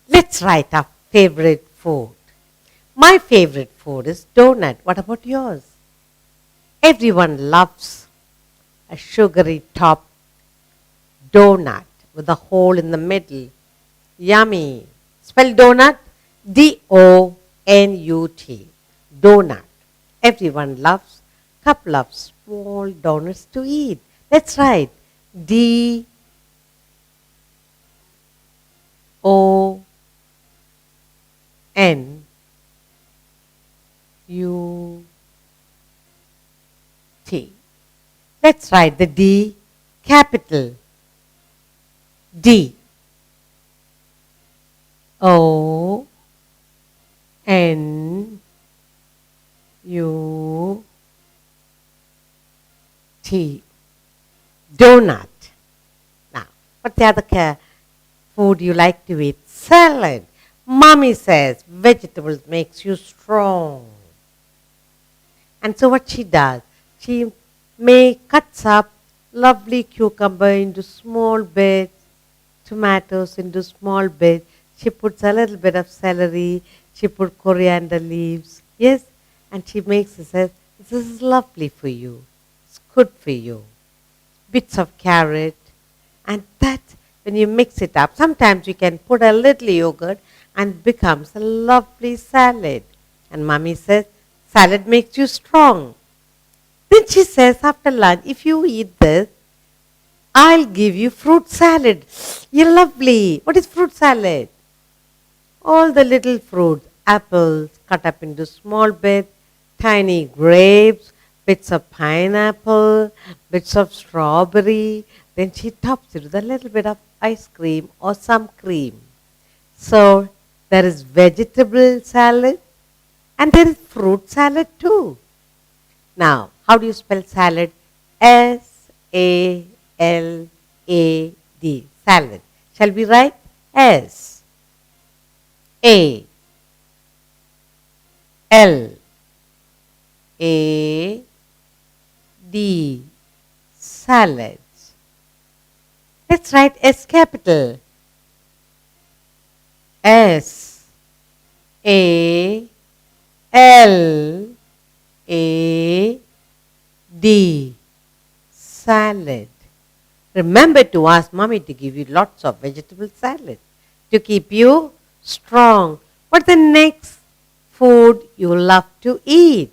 Let's write our favorite food. My favorite food is donut. What about yours? Everyone loves a sugary top donut with a hole in the middle. Yummy. Spell donut. Donut. Donut. Everyone loves couple of small donuts to eat. That's right. Donut. Let's write the D capital. D O N U T. Donut. Now, what's the other food you like to eat? Salad. Mommy says vegetables makes you strong. And so what she does, she cuts up lovely cucumber into small bits, tomatoes into small bits. She puts a little bit of celery. She put coriander leaves. Yes, and she makes it, says, this is lovely for you. It's good for you. Bits of carrot. And that, when you mix it up, sometimes you can put a little yogurt and it becomes a lovely salad. And mommy says, salad makes you strong. Then she says, after lunch, if you eat this, I'll give you fruit salad. You're lovely. What is fruit salad? All the little fruits, apples cut up into small bits, tiny grapes, bits of pineapple, bits of strawberry. Then she tops it with a little bit of ice cream or some cream. So there is vegetable salad and there is fruit salad too. Now, how do you spell salad? S-A-L-A-D. Salad. Shall we write? S-A-L-A-D. Salads. Let's write S capital. S-A-L-A-D. Salad. Remember to ask mommy to give you lots of vegetable salad to keep you strong. What's the next food you love to eat?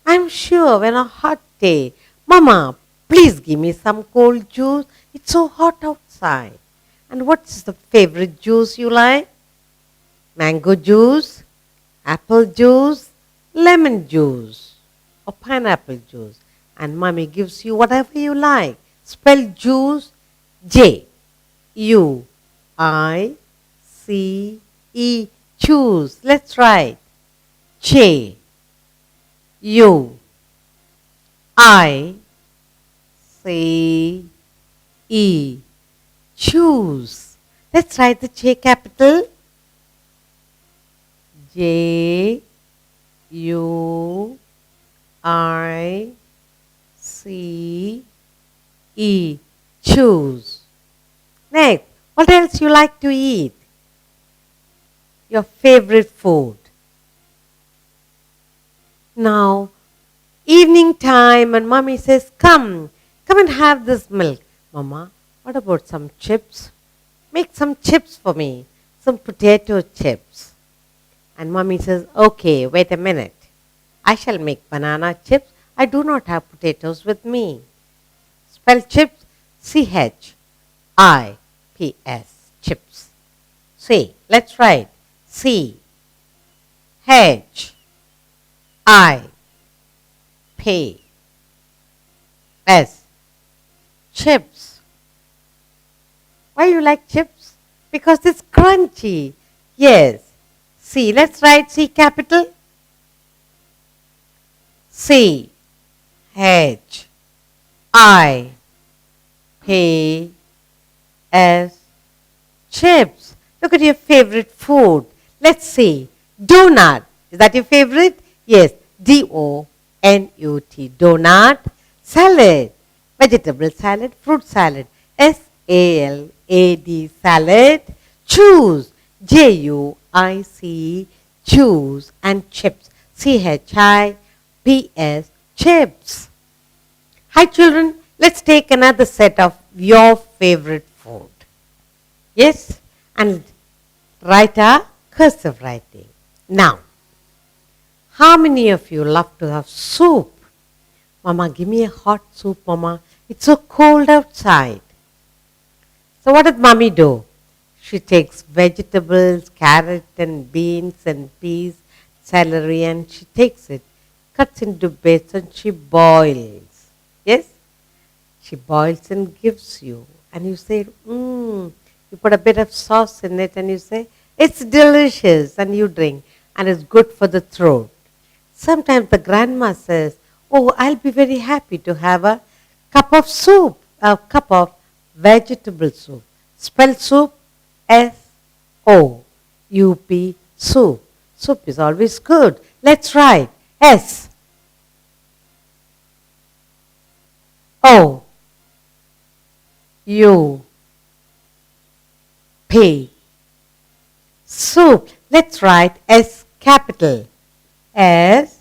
I'm sure when a hot day, Mama, please give me some cold juice. It's so hot outside. And what's the favorite juice you like? Mango juice, apple juice, lemon juice, or pineapple juice. And mommy gives you whatever you like. Spell juice, J-U-I-C-E, choose. Let's write. J-U-I-C-E, choose. Let's write the J capital. J-U-I-C-E, choose. Next, what else you like to eat? Your favorite food. Now, evening time and mommy says, come and have this milk. Mama, what about some chips? Make some chips for me, some potato chips. And mommy says, okay, wait a minute. I shall make banana chips. I do not have potatoes with me. Spell chips, C-H-I-P-S, chips. See, let's write C-H-I-P-S, chips. Why you like chips? Because it's crunchy. Yes. C. Let's write C capital. C H I P S, chips. Look at your favorite food. Let's see. Donut. Is that your favorite? Yes. D-O-N-U-T. Donut. Salad. Vegetable salad. Fruit salad. S-A-L S-A-L-A-D, salad. Choose, J-U-I-C, choose, and chips, C-H-I-P-S, chips. Hi children, let's take another set of your favorite food. Yes, and write a cursive writing. Now, how many of you love to have soup? Mama, give me a hot soup, Mama. It's so cold outside. So what does Mommy do? She takes vegetables, carrot and beans and peas, celery, and she takes it, cuts into bits, and she boils. Yes? She boils and gives you. And you say, you put a bit of sauce in it and you say, it's delicious. And you drink. And it's good for the throat. Sometimes the grandma says, oh, I'll be very happy to have a cup of soup, a cup of vegetable soup. Spell soup, S-O-U-P, soup. Soup is always good. Let's write S-O-U-P, soup. Let's write S capital. S-O-U-P,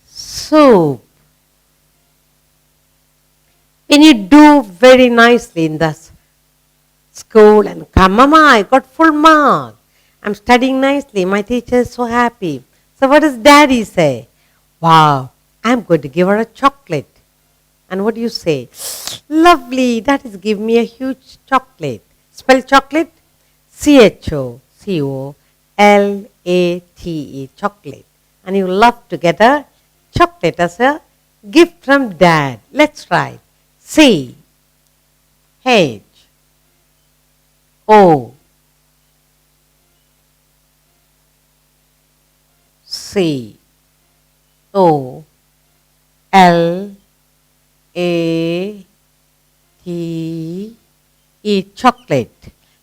soup. When you do very nicely in the school and come, Mama, I got full mark. I'm studying nicely. My teacher is so happy. So what does Daddy say? Wow, I'm going to give her a chocolate. And what do you say? Lovely, that is give me a huge chocolate. Spell chocolate? C-H-O-C-O-L-A-T-E, chocolate. And you love to get a chocolate as a gift from Dad. Let's write C-H-O-C-O-L-A-T-E, chocolate.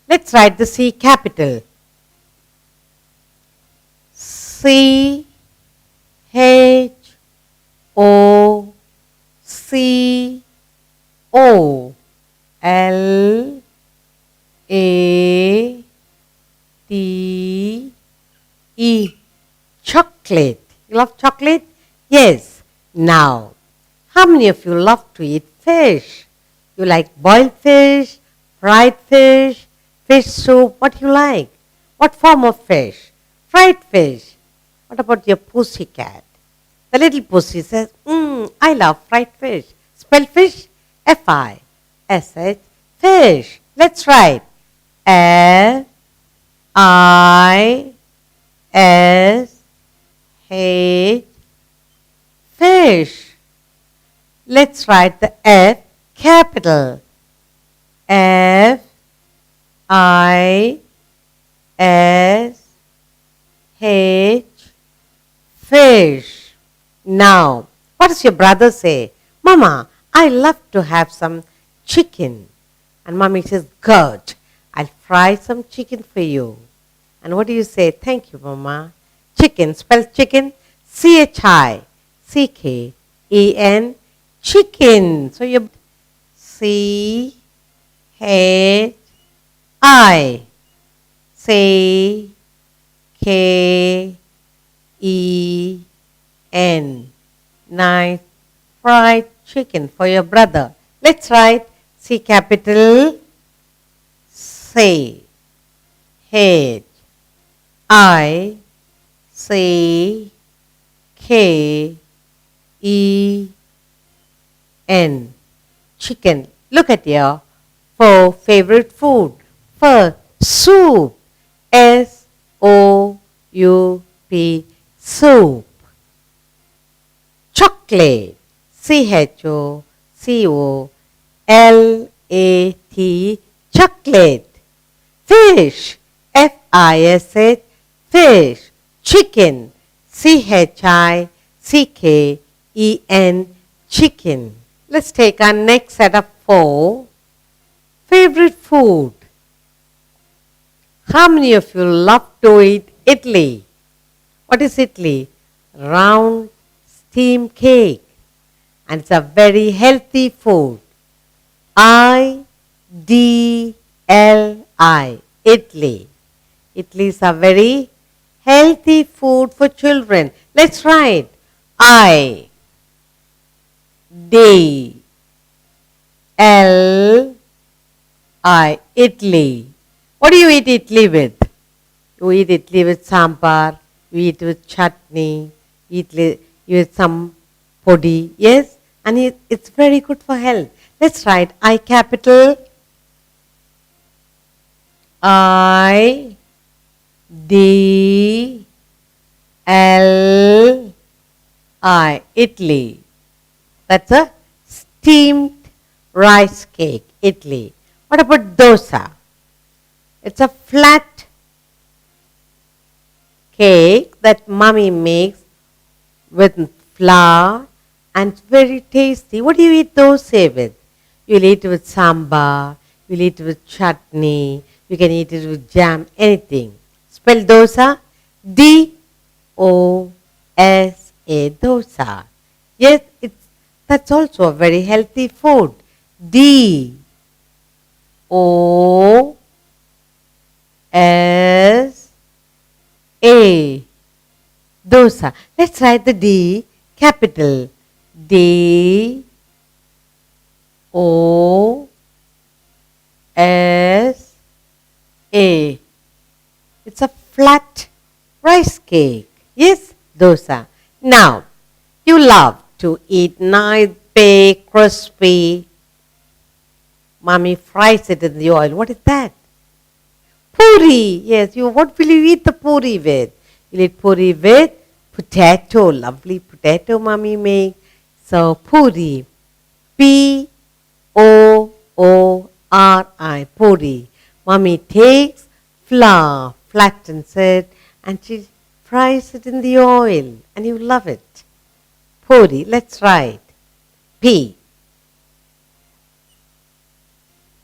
Let's write the C capital. C-H-O-C-O-L-A-T-E, chocolate. You love chocolate? Yes. Now, how many of you love to eat fish? You like boiled fish, fried fish, fish soup? What do you like? What form of fish? Fried fish. What about your pussycat? The little pussy says, I love fried fish. Spell fish? F-I-S-H, fish. Let's write F-I-S-H, fish. Let's write the F capital. F-I-S-H, fish. Now, what does your brother say? Mama, I love to have some chicken. And Mommy says, good. I'll fry some chicken for you. And what do you say? Thank you, Mama. Chicken, spell chicken, C-H-I-C-K-E-N, chicken. So you C-H-I-C-K-E-N, nice fried chicken for your brother. Let's write C capital, C-H-I-C-K-E-N, chicken. Look at your four favorite food. First, soup, S-O-U-P, soup. Chocolate, C-H-O-C-O-L-A-T, chocolate. Fish, F-I-S-H, fish. Chicken, C-H-I-C-K-E-N, chicken. Let's take our next set of four. Favorite food. How many of you love to eat idli? What is idli? Round, steamed cake. And it's a very healthy food. Idli, Italy. Italy is a very healthy food for children. Let's write I D L I, Italy. What do you eat Italy with? You eat Italy with sambar, you eat with chutney, you eat some podi, yes? And it's very good for health. Let's write I capital I D L I, Italy. That's a steamed rice cake, Italy. What about dosa? It's a flat cake that mommy makes with flour and it's very tasty. What do you eat dosa with? You'll eat it with sambar, you'll eat it with chutney, you can eat it with jam, anything. Spell dosa, D-O-S-A, dosa. Yes, that's also a very healthy food. D-O-S-A, dosa. Let's write the D, capital D-O-S-A. It's a flat rice cake. Yes, dosa. Now, you love to eat nice, big, crispy. Mommy fries it in the oil. What is that? Puri. Yes, what will you eat the puri with? You'll eat puri with potato. Lovely potato mommy makes. So, puri. P-O-O-R-I. Puri. Mommy takes flour, flattens it, and she fries it in the oil. And you love it. Puri. Let's write P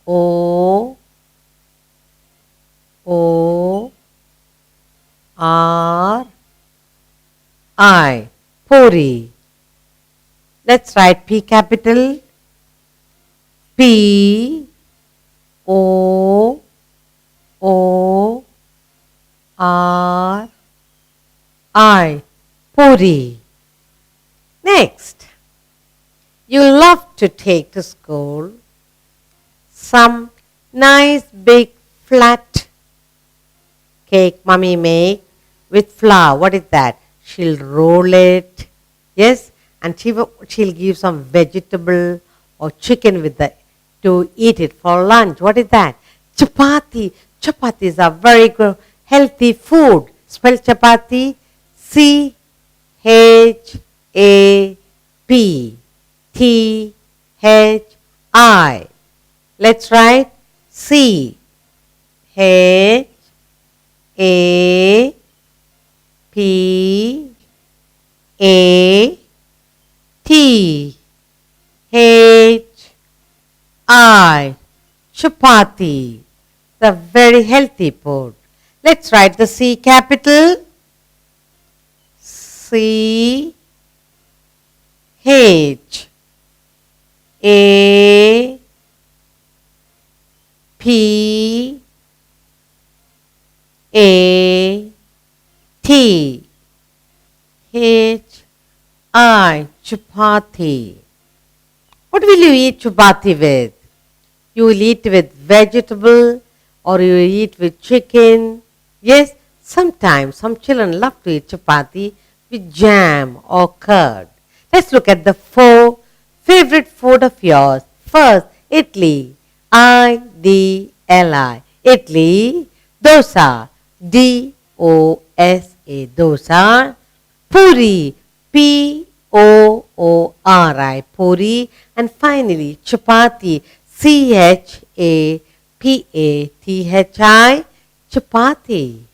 O O R I, Puri. Let's write P capital P O O R I, Puri. Next, you love to take to school some nice big flat cake mommy make with flour. What is that? She'll roll it, yes, and she'll give some vegetable or chicken with that to eat it for lunch. What is that? Chapati. Chapati is a very good healthy food. Spell chapati C-H-A-P-T-H-I. Let's write C-H-A-P-A-T-H-I. Chapati. It's a very healthy food. Let's write the C capital. C H A P A T H I, chapati. What will you eat chapati with? You will eat with vegetable or you will eat with chicken. Yes, sometimes some children love to eat chapati with jam or curd. Let's look at the 4 favorite food of yours. First, idli, I-D-L-I, idli. Dosa, D-O-S-A, dosa. Puri, P-O-O-R-I, puri. And finally, chapati, C-H-A-P-A-T-H-I, chapati.